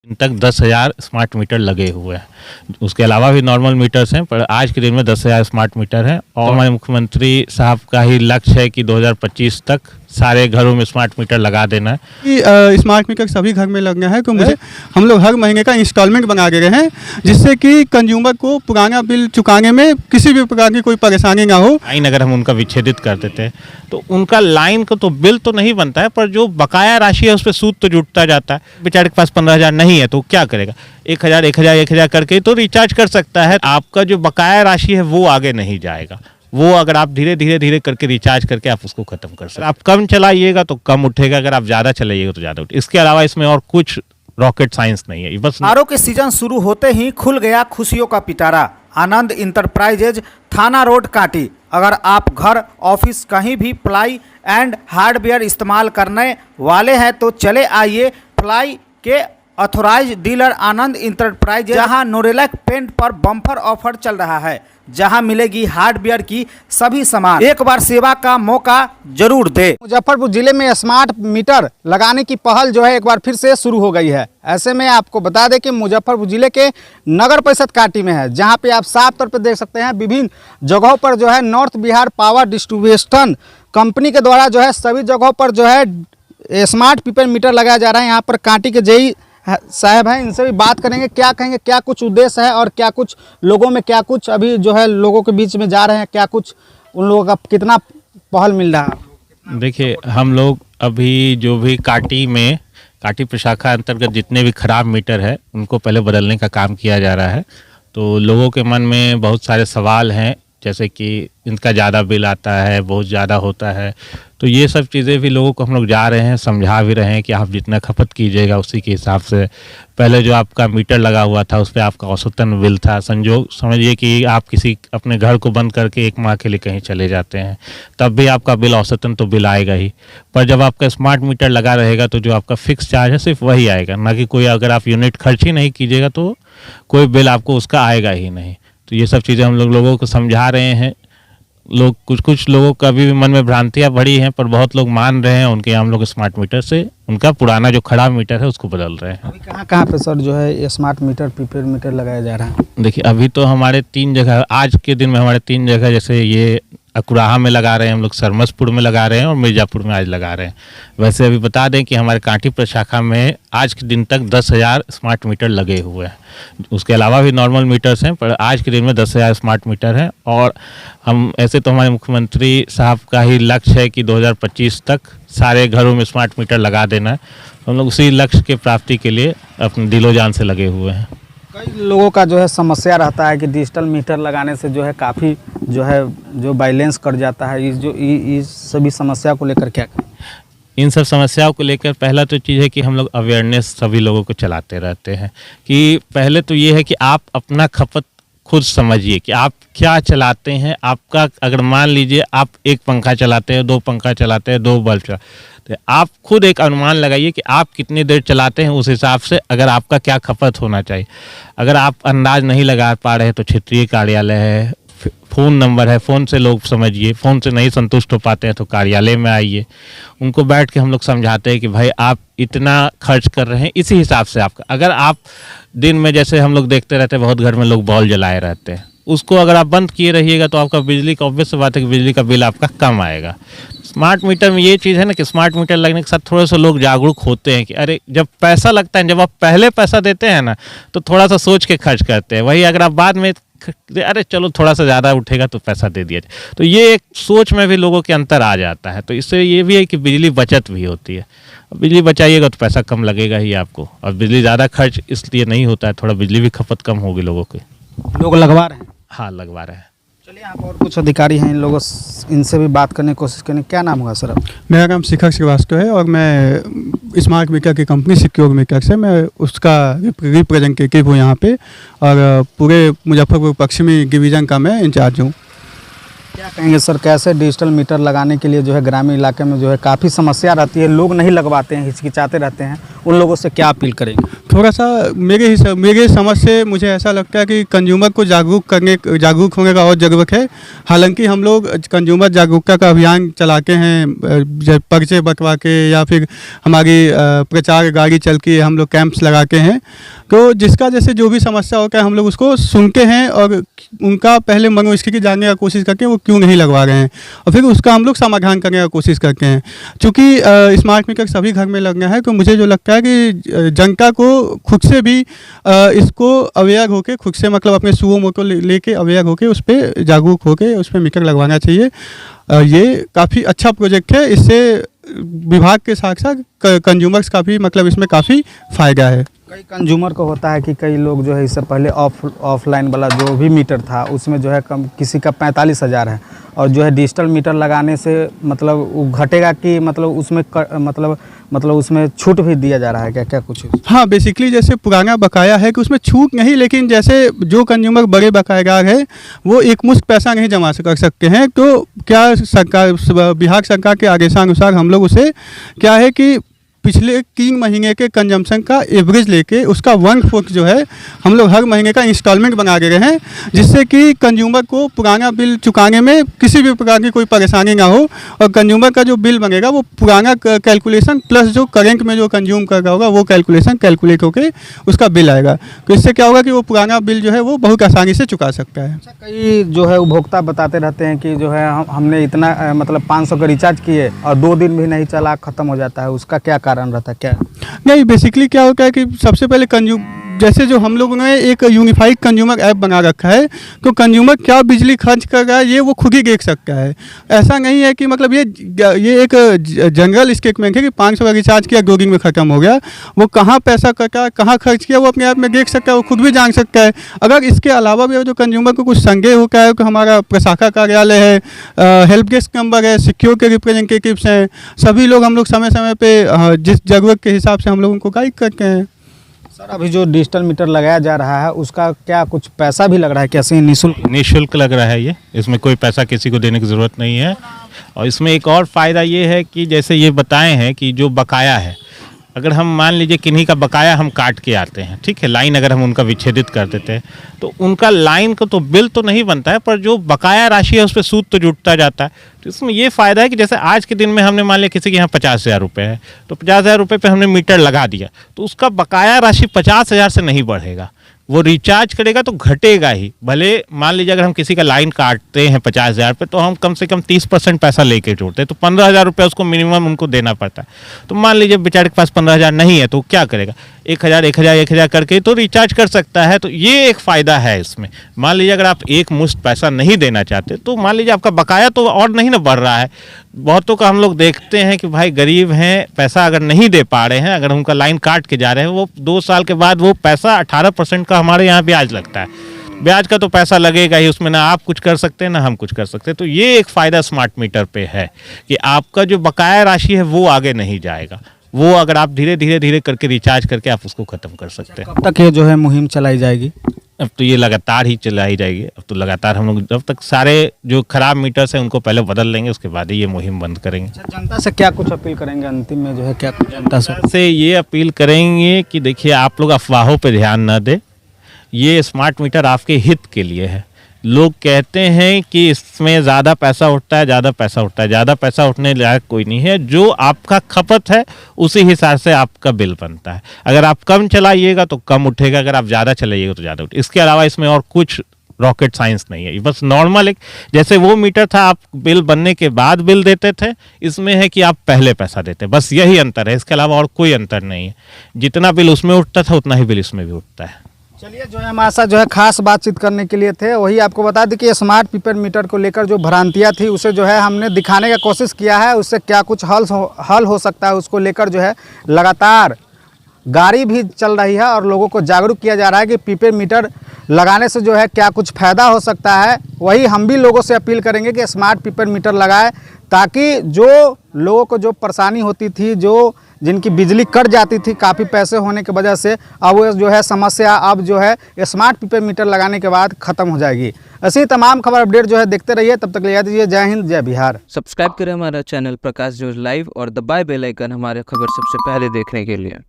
तक 10,000 smart meter लगे हुए हैं। उसके अलावा भी नॉर्मल मीटर्स हैं, पर आज के दिन में 10,000 स्मार्ट मीटर हैं और हमारे मुख्यमंत्री साहब का ही लक्ष्य है कि 2025 तक सारे घरों में स्मार्ट मीटर लगा देना है। कि स्मार्ट मीटर सभी घर में लगना है, तो मुझे हम लोग हर महीने का इंस्टॉलमेंट बना दे रहे हैं, जिससे कि कंज्यूमर को पुराना बिल चुकाने में किसी भी प्रकार की कोई परेशानी ना हो। लाइन अगर हम उनका विच्छेदित कर देते हैं तो उनका लाइन का तो बिल तो नहीं बनता है, पर जो बकाया राशि है उस पर सूद तो जुटता जाता है। बेचारे के पास 15,000 नहीं है तो क्या करेगा? 1,000 करके तो रिचार्ज कर सकता है। आपका जो बकाया राशि है वो आगे नहीं जाएगा। वो अगर आप धीरे करके रिचार्ज करके आप उसको खत्म कर सकते हैं। आप कम चलाइएगा तो कम उठेगा, अगर आप ज़्यादा चलाइएगा तो ज़्यादा उठेगा। इसके अलावा इसमें और कुछ रॉकेट साइंस नहीं है। बस आरओ के सीजन शुरू होते ही खुल गया खुशियों का पिटारा। आनंद इंटरप्राइजेज, थाना रोड, कांटी। अगर आप घर, ऑफिस, कहीं भी प्लाई एंड हार्डवेयर इस्तेमाल करने वाले हैं तो चले आइए प्लाई के ऑथोराइज डीलर आनंद इंटरप्राइजेज, जहां नोरेलैक पेंट पर बम्पर ऑफर चल रहा है, जहां मिलेगी हार्डवेयर की सभी सामान। एक बार सेवा का मौका जरूर दे। मुजफ्फरपुर जिले में स्मार्ट मीटर लगाने की पहल जो है एक बार फिर से शुरू हो गई है। ऐसे में आपको बता दें कि मुजफ्फरपुर जिले के नगर परिषद कांटी में है, जहां पे आप साफ तौर पर देख सकते हैं विभिन्न जगहों पर जो है north Bihar power distribution company के द्वारा जो है सभी जगहों पर जो है स्मार्ट पीपल मीटर लगाया जा रहा है। यहाँ पर कांटी के जेई साहब हैं, इनसे भी बात करेंगे, क्या कहेंगे, क्या कुछ उद्देश्य है और क्या कुछ लोगों में, क्या कुछ अभी जो है लोगों के बीच में जा रहे हैं, क्या कुछ उन लोगों का कितना पहल मिल रहा है। देखिए, हम लोग अभी जो भी काटी प्रशाखा अंतर्गत जितने भी खराब मीटर है उनको पहले बदलने का काम किया जा रहा है। तो लोगों के मन में बहुत सारे सवाल हैं, जैसे कि इनका ज़्यादा बिल आता है, बहुत ज़्यादा होता है। तो ये सब चीज़ें भी लोगों को हम लोग जा रहे हैं, समझा भी रहे हैं कि आप जितना खपत कीजिएगा उसी के हिसाब से। पहले जो आपका मीटर लगा हुआ था उस पर आपका औसतन बिल था। समझिए कि आप किसी अपने घर को बंद करके 1 माह के लिए कहीं चले जाते हैं, तब भी आपका बिल औसतन तो बिल आएगा ही। पर जब आपका स्मार्ट मीटर लगा रहेगा तो जो आपका फिक्स चार्ज है सिर्फ वही आएगा, ना कि कोई, अगर आप यूनिट खर्च ही नहीं कीजिएगा तो कोई बिल आपको उसका आएगा ही नहीं। तो ये सब चीज़ें हम लोगों को समझा रहे हैं। लोग कुछ लोगों का भी मन में भ्रांतियाँ बढ़ी हैं, पर बहुत लोग मान रहे हैं। उनके हम लोग स्मार्ट मीटर से उनका पुराना जो खराब मीटर है उसको बदल रहे हैं। अभी कहाँ पे सर जो है ये स्मार्ट मीटर, प्रीपेड मीटर लगाया जा रहा है? देखिए, अभी तो हमारे 3 जगह, आज के दिन में हमारे 3 जगह, जैसे ये अकुराहा में लगा रहे हैं हम लोग, सरमसपुर में लगा रहे हैं और मिर्ज़ापुर में आज लगा रहे हैं। वैसे अभी बता दें कि हमारे कांटी प्रशाखा में आज के दिन तक 10,000 स्मार्ट मीटर लगे हुए हैं। उसके अलावा भी नॉर्मल मीटर्स हैं, पर आज के दिन में 10,000 स्मार्ट मीटर हैं और हम ऐसे तो हमारे मुख्यमंत्री साहब का ही लक्ष्य है कि 2025 तक सारे घरों में स्मार्ट मीटर लगा देना है। हम लोग उसी लक्ष्य के प्राप्ति के लिए अपने दिलो जान से लगे हुए हैं। कई लोगों का जो है समस्या रहता है कि डिजिटल मीटर लगाने से जो है काफ़ी जो है जो बैलेंस कट जाता है। इस सभी समस्या को लेकर क्या करें? इन सब समस्याओं को लेकर पहला तो चीज़ है कि हम लोग अवेयरनेस सभी लोगों को चलाते रहते हैं कि पहले तो ये है कि आप अपना खपत खुद समझिए कि आप क्या चलाते हैं। आपका अगर मान लीजिए आप 1 पंखा चलाते हैं, 2 पंखा चलाते हैं, 2 बल्ब चलाते हैं, आप खुद एक अनुमान लगाइए कि आप कितनी देर चलाते हैं। उस हिसाब से अगर आपका क्या खपत होना चाहिए। अगर आप अंदाज नहीं लगा पा रहे हैं तो क्षेत्रीय कार्यालय है, फ़ोन नंबर है, फ़ोन से लोग समझिए। फ़ोन से नहीं संतुष्ट हो पाते हैं तो कार्यालय में आइए, उनको बैठ के हम लोग समझाते हैं कि भाई आप इतना खर्च कर रहे हैं, इसी हिसाब से आपका। अगर आप दिन में, जैसे हम लोग देखते रहते हैं बहुत घर में लोग बॉल जलाए रहते हैं, उसको अगर आप बंद किए रहिएगा तो आपका बिजली का, ऑब्वियस बात है कि बिजली का बिल आपका कम आएगा। स्मार्ट मीटर में ये चीज़ है ना कि स्मार्ट मीटर लगने के साथ थोड़ा सा लोग जागरूक होते हैं कि अरे जब पैसा लगता है, जब आप पहले पैसा देते हैं ना तो थोड़ा सा सोच के खर्च करते हैं। वही अगर आप बाद में अरे चलो थोड़ा सा ज़्यादा उठेगा तो पैसा दे दिया जाए, तो ये एक सोच में भी लोगों के अंतर आ जाता है। तो इससे ये भी है कि बिजली बचत भी होती है। बिजली बचाइएगा तो पैसा कम लगेगा ही आपको, और बिजली ज़्यादा खर्च इसलिए नहीं होता है, थोड़ा बिजली भी खपत कम होगी लोगों की। लोग लगवा रहे हैं? हाँ, लगवा रहे हैं। चलिए, आप और कुछ अधिकारी हैं इन लोगों से, इनसे भी बात करने की कोशिश करें। क्या नाम होगा सर? मेरा नाम शिखर श्रीवास्तव है और मैं स्मार्ट मीटर की कंपनी सिक्योर मीटर से मैं उसका रिप्रेजेंटेटिव हूँ यहाँ पे, और पूरे मुजफ्फरपुर पश्चिमी डिवीज़न का मैं इंचार्ज हूँ। क्या कहेंगे सर, कैसे डिजिटल मीटर लगाने के लिए जो है ग्रामीण इलाके में जो है काफ़ी समस्या रहती है, लोग नहीं लगवाते हैं, हिचकिचाते रहते हैं, उन लोगों से क्या अपील करेंगे? थोड़ा सा मेरे समझ से मुझे ऐसा लगता है कि कंज्यूमर को जागरूक होने का और ज़रूरत है। हालांकि हम लोग कंज्यूमर जागरूकता का अभियान चलाते हैं, पर्चे बंटवा के या फिर हमारी प्रचार गाड़ी चल के हम लोग कैंप्स लगाते हैं। तो जिसका जैसे जो भी समस्या होता है हम लोग उसको सुनते हैं और उनका पहले मनोस्थिति जानने का कोशिश करते हैं वो क्यों नहीं लगवा रहे हैं, और फिर उसका हम लोग समाधान करने का कोशिश करते हैं। चूँकि स्मार्ट मीटर सभी घर में लगना है तो मुझे जो लगता है कि जनता को खुद से भी इसको अवेयर होके, खुद से मतलब अपने सुओ मोटो लेके अवेयर होके उस पर जागरूक होके उस पर मीटर लगवाना चाहिए। ये काफ़ी अच्छा प्रोजेक्ट है, इससे विभाग के साथ साथ कंज्यूमर्स का भी मतलब इसमें काफ़ी फ़ायदा है। कई कंज्यूमर को होता है कि कई लोग जो है इससे पहले ऑफलाइन वाला जो भी मीटर था उसमें जो है कम किसी का 45,000 है, और जो है डिजिटल मीटर लगाने से मतलब वो घटेगा कि मतलब उसमें मतलब उसमें छूट भी दिया जा रहा है क्या कुछ? हाँ, बेसिकली जैसे पुराना बकाया है कि उसमें छूट नहीं, लेकिन जैसे जो कंज्यूमर बड़े बकायेदार है वो एक मुश्त पैसा नहीं जमा कर सकते हैं, तो क्या सरकार, बिहार सरकार के आदेशानुसार हम लोग उसे क्या है कि पिछले 3 महीने के कंजम्पशन का एवरेज लेके उसका 1/4 जो है हम लोग हर महीने का इंस्टॉलमेंट बना दे रहे हैं, जिससे कि कंज्यूमर को पुराना बिल चुकाने में किसी भी प्रकार की कोई परेशानी ना हो, और कंज्यूमर का जो बिल बनेगा वो पुराना कैलकुलेशन प्लस जो करेंट में जो कंज्यूम कर रहा होगा वो कैलकुलेट होके उसका बिल आएगा। तो इससे क्या होगा कि वो पुराना बिल जो है वो बहुत आसानी से चुका सकता है। कई जो है उपभोक्ता बताते रहते हैं कि जो है हमने इतना मतलब 500 का रिचार्ज किए और 2 दिन भी नहीं चला, ख़त्म हो जाता है, उसका क्या कारण रहता है क्या? नहीं, बेसिकली क्या होता है कि सबसे पहले जैसे जो हम लोगों ने एक यूनिफाइड कंज्यूमर ऐप बना रखा है, तो कंज्यूमर क्या बिजली खर्च कर रहा है ये वो खुद ही देख सकता है। ऐसा नहीं है कि मतलब ये एक जनरल स्टेटमेंट है कि 500 का रिचार्ज किया 2 दिन में ख़त्म हो गया। वो कहाँ पैसा कटा, कहाँ खर्च किया वो अपने ऐप में देख सकता है, वो खुद भी जान सकता है। अगर इसके अलावा भी जो कंज्यूमर को कुछ संदेह होता है कि हमारा प्रशाखा कार्यालय है, हेल्प डेस्क नंबर है, सिक्योर के रिप्रेजेंटेटिव्स हैं, सभी लोग हम लोग समय समय पर जिस ज़रूरत के हिसाब से हम लोग उनको गाइड करते हैं। सर, अभी जो डिजिटल मीटर लगाया जा रहा है उसका क्या कुछ पैसा भी लग रहा है, कैसे निःशुल्क लग रहा है ये, इसमें कोई पैसा किसी को देने की ज़रूरत नहीं है। और इसमें एक और फ़ायदा ये है कि जैसे ये बताए हैं कि जो बकाया है, अगर हम मान लीजिए किन्हीं का बकाया हम काट के आते हैं, ठीक है, लाइन अगर हम उनका विच्छेदित कर देते हैं तो उनका लाइन का तो बिल तो नहीं बनता है, पर जो बकाया राशि है उस पर सूद तो जुटता जाता है। तो इसमें ये फ़ायदा है कि जैसे आज के दिन में हमने मान लिया किसी के यहाँ 50,000 रुपये है, तो 50,000 रुपये पे हमने मीटर लगा दिया, तो उसका बकाया राशि 50,000 से नहीं बढ़ेगा, वो रिचार्ज करेगा तो घटेगा ही। भले मान लीजिए अगर हम किसी का लाइन काटते हैं 50,000 पे, तो हम कम से कम 30% पैसा लेके जोड़ते हैं, तो 15,000 रुपये उसको मिनिमम उनको देना पड़ता है। तो मान लीजिए बेचारे के पास 15,000 नहीं है तो क्या करेगा, 1,000 करके तो रिचार्ज कर सकता है। तो ये एक फ़ायदा है इसमें। मान लीजिए अगर आप एक मुश्त पैसा नहीं देना चाहते तो मान लीजिए आपका बकाया तो और नहीं ना बढ़ रहा है। बहुतों का हम लोग देखते हैं कि भाई गरीब हैं, पैसा अगर नहीं दे पा रहे हैं, अगर उनका लाइन काट के जा रहे हैं, वो 2 साल के बाद वो पैसा 18% का हमारे यहाँ ब्याज लगता है। ब्याज का तो पैसा लगेगा ही, उसमें ना आप कुछ कर सकते हैं ना हम कुछ कर सकते हैं। तो ये एक फ़ायदा स्मार्ट मीटर पे है कि आपका जो बकाया राशि है वो आगे नहीं जाएगा, वो अगर आप धीरे करके रिचार्ज करके आप उसको ख़त्म कर सकते हैं। कब तक ये जो है मुहिम चलाई जाएगी? अब तो ये लगातार ही चलाई जाएगी। अब तो लगातार हम लोग जब तक सारे जो खराब मीटर्स हैं उनको पहले बदल लेंगे, उसके बाद ही ये मुहिम बंद करेंगे। जनता से क्या कुछ अपील करेंगे अंतिम में, जो है क्या कुछ जनता से ये अपील करेंगे कि देखिए आप लोग अफवाहों पे ध्यान न दें, ये स्मार्ट मीटर आपके हित के लिए है। लोग कहते हैं कि इसमें ज़्यादा पैसा उठता है, ज़्यादा पैसा उठने लायक कोई नहीं है। जो आपका खपत है उसी हिसाब से आपका बिल बनता है। अगर आप कम चलाइएगा तो कम उठेगा, अगर आप ज़्यादा चलाइएगा तो ज़्यादा उठेगा। इसके अलावा इसमें और कुछ रॉकेट साइंस नहीं है, बस नॉर्मल एक जैसे वो मीटर था आप बिल बनने के बाद बिल देते थे, इसमें है कि आप पहले पैसा देते, बस यही अंतर है। इसके अलावा और कोई अंतर नहीं है। जितना बिल उसमें उठता था उतना ही बिल इसमें भी उठता है। चलिए, जो है हमारे साथ जो है खास बातचीत करने के लिए थे, वही आपको बता दें कि ये स्मार्ट पीपर मीटर को लेकर जो भ्रांतियाँ थी उसे जो है हमने दिखाने का कोशिश किया है। उससे क्या कुछ हल हो सकता है उसको लेकर जो है लगातार गाड़ी भी चल रही है और लोगों को जागरूक किया जा रहा है कि पीपर मीटर लगाने से जो है क्या कुछ फ़ायदा हो सकता है, वही हम भी लोगों से अपील करेंगे कि स्मार्ट प्रीपेड मीटर लगाए, ताकि जो लोगों को जो परेशानी होती थी, जो जिनकी बिजली कट जाती थी काफ़ी पैसे होने की वजह से, अब वो जो है समस्या अब जो है स्मार्ट प्रीपेड मीटर लगाने के बाद ख़त्म हो जाएगी। ऐसी तमाम खबर अपडेट जो है देखते रहिए, तब तक ले याद दीजिए। जय हिंद, जय बिहार। सब्सक्राइब करें हमारा चैनल प्रकाश न्यूज़ लाइव और दबाए बेल आइकन हमारे खबर सबसे पहले देखने के लिए।